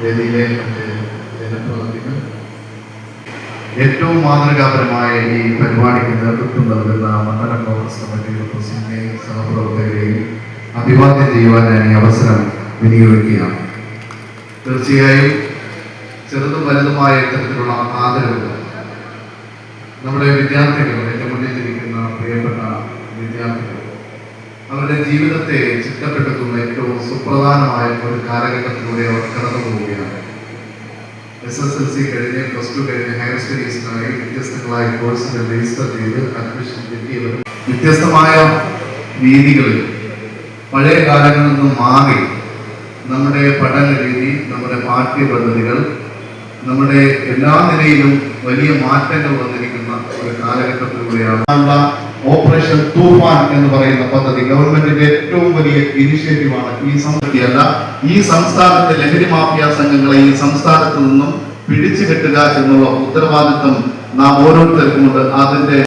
വേദിയിലെ മറ്റ് ജനപ്രതിനിധികൾ, ഏറ്റവും മാതൃകാപരമായ ഈ പരിപാടിക്ക് നേതൃത്വം നൽകുന്ന മണ്ഡലം കോൺഗ്രസ് കമ്മിറ്റിയുടെ പ്രസിഡന്റിനെയും സഹപ്രവർത്തകരെയും അഭിവാദ്യം ചെയ്യുവാൻ ഞാൻ ഈ അവസരം വിനിയോഗിക്കുകയാണ്. തീർച്ചയായും ചെറുതും വലുതുമായ ഇത്തരത്തിലുള്ള ആദരവുകൾ നമ്മുടെ വിദ്യാർത്ഥികൾ, എൻ്റെ മുന്നിലിരിക്കുന്ന പ്രിയപ്പെട്ട വിദ്യാർത്ഥികൾ, അവരുടെ ജീവിതത്തെ ചിട്ടപ്പെടുത്തുന്ന ഏറ്റവും സുപ്രധാനമായ ഒരു കാലഘട്ടത്തിലൂടെ അവർ കടന്നു പോവുകയാണ്. SSLC കഴിഞ്ഞ് +2 കഴിഞ്ഞ് ഹയർ സ്റ്റഡീസിനായി വ്യത്യസ്തങ്ങളായ കോഴ്സുകൾ രജിസ്റ്റർ ചെയ്ത് അഡ്മിഷൻ കിട്ടിയവരും വ്യത്യസ്തമായ രീതികളിൽ പഴയ കാലങ്ങളിൽ നിന്നും മാറി നമ്മുടെ പഠന രീതി, നമ്മുടെ പാഠ്യപദ്ധതികൾ, നമ്മുടെ എല്ലാ നിലയിലും വലിയ മാറ്റങ്ങൾ വന്നിരിക്കുന്ന ഒരു കാലഘട്ടത്തിലൂടെയാണ് ഓപ്പറേഷൻ തൂഫാൻ എന്ന് പറയുന്ന പദ്ധതി. ഗവൺമെന്റിന്റെ ഏറ്റവും വലിയ ഇനിഷ്യേറ്റീവാണ്. ഈ സംസ്ഥാനത്തെ ലഹരി മാഫിയ സംഘങ്ങളെ ഈ സംസ്ഥാനത്ത് നിന്നും പിടിച്ചു കെട്ടുക എന്നുള്ള ഉത്തരവാദിത്വം നാം ഓരോരുത്തർക്കുമുണ്ട്. അതിന്റെ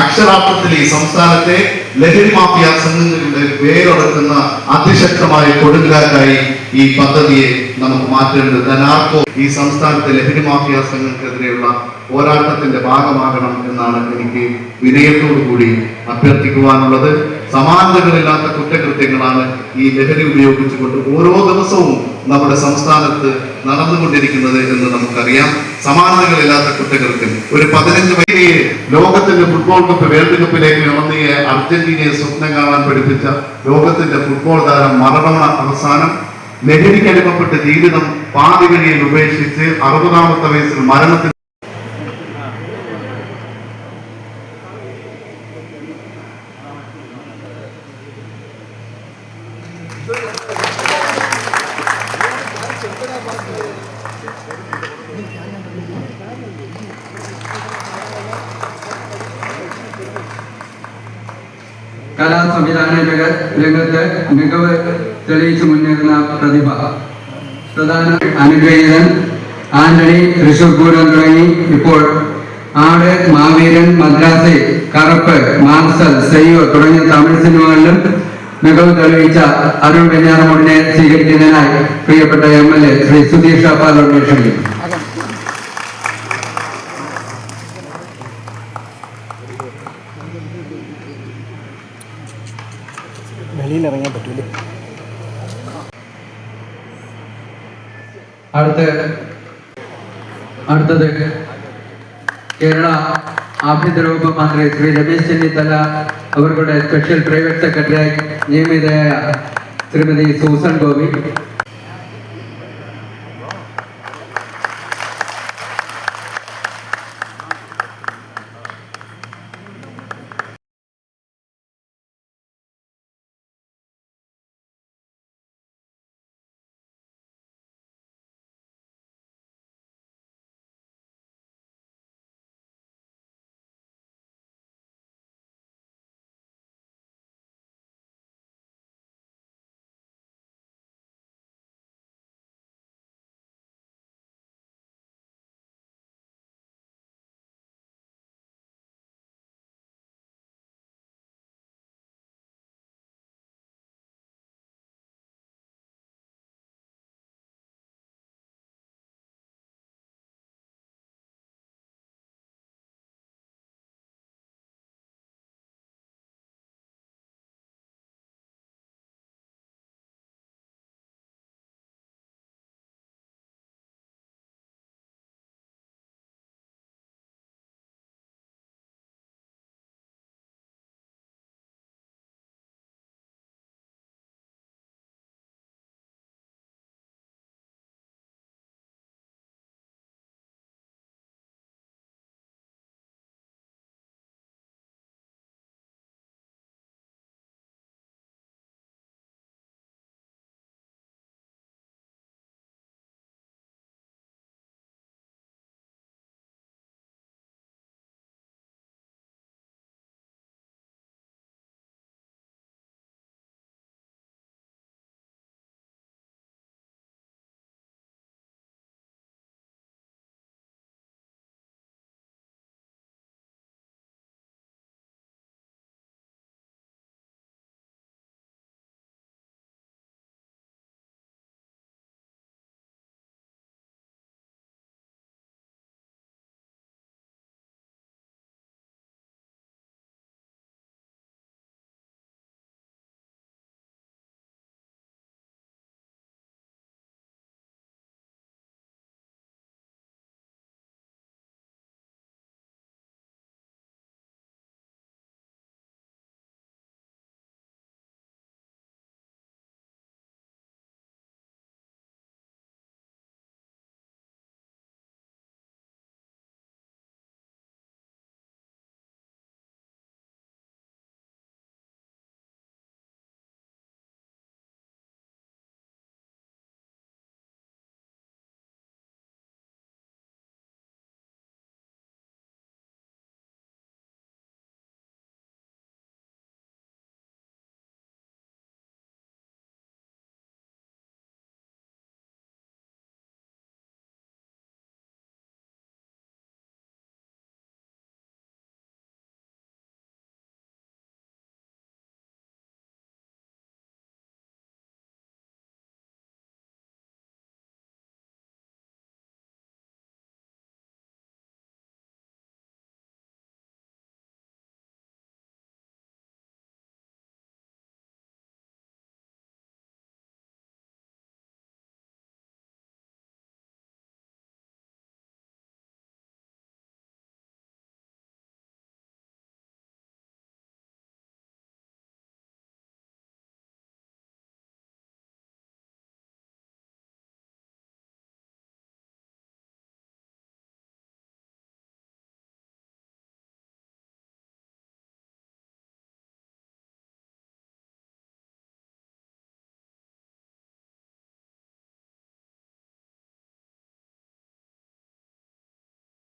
അക്ഷരാർത്ഥത്തിൽ ഈ സംസ്ഥാനത്തെ ലഹരി മാഫിയ സംഘങ്ങളുടെ വേരൊടുക്കുന്ന അതിശക്തമായ കൊടുങ്കാറ്റായി ഈ പദ്ധതിയെ നമുക്ക് മാറ്റേണ്ടത്. ധനാർക്കോ ഈ സംസ്ഥാനത്തെ ലഹരി മാഫിയ സംഘങ്ങൾക്കെതിരെയുള്ള പോരാട്ടത്തിന്റെ ഭാഗമാകണം എന്നാണ് എനിക്ക് വിനയത്തോടുകൂടി അഭ്യർത്ഥിക്കുവാനുള്ളത്. സമാനതകളില്ലാത്ത കുറ്റകൃത്യങ്ങളാണ് ഈ ലഹരി ഉപയോഗിച്ചുകൊണ്ട് ഓരോ ദിവസവും നമ്മുടെ സംസ്ഥാനത്ത് നടന്നുകൊണ്ടിരിക്കുന്നത് എന്ന് നമുക്കറിയാം. സമാനതകളില്ലാത്ത കുറ്റകൃത്യം. ഒരു 15 വയസ്സിലെ ലോകത്തിന്റെ ഫുട്ബോൾ കപ്പ് വേൾഡ് കപ്പിലേക്ക് ഇറങ്ങിയ അർജന്റീനയെ സ്വപ്നം കാണാൻ പഠിപ്പിച്ച ലോകത്തിന്റെ ഫുട്ബോൾ താരം മറഡോണ അവസാനം ലഹരിക്കടിമപ്പെട്ട് ജീവിതം പാതിവഴിയിൽ ഉപേക്ഷിച്ച് 60ാമത്തെ വയസ്സിൽ മരണത്തിൽ കലാ സംവിധാന രംഗത്ത് മികവ് തെളിയിച്ചു മുന്നേറുന്ന പ്രതിഭ, പ്രധാന അനുഗ്രഹീതൻ ആന്റണി, തൃശൂർ പൂരം തുടങ്ങി ഇപ്പോൾ ആട്, മാവീരൻ, മദ്രാസ്, കറുപ്പ്, മാൻസൽ, സെയ്യോ തുടങ്ങിയ തമിഴ് സിനിമകളിലും മികവ് തെളിയിച്ച അരുൺ വെഞ്ഞാറമൂടിനെ സ്വീകരിക്കുന്നതിനായി പ്രിയപ്പെട്ട MLA ശ്രീ സുധീർ ഷാപ്പാലോട് ക്ഷണിക്കുന്നു. വെളിയിലിറങ്ങാൻ പറ്റൂലേ? അടുത്തത് കേരള ആഭ്യന്തര വകുപ്പ് മന്ത്രി ശ്രീ രമേശ് ചെന്നിത്തല അവരുടെ സ്പെഷ്യൽ പ്രൈവറ്റ് സെക്രട്ടറിയായി നിയമിതയായ ശ്രീമതി സൂസൻ ഗോപി,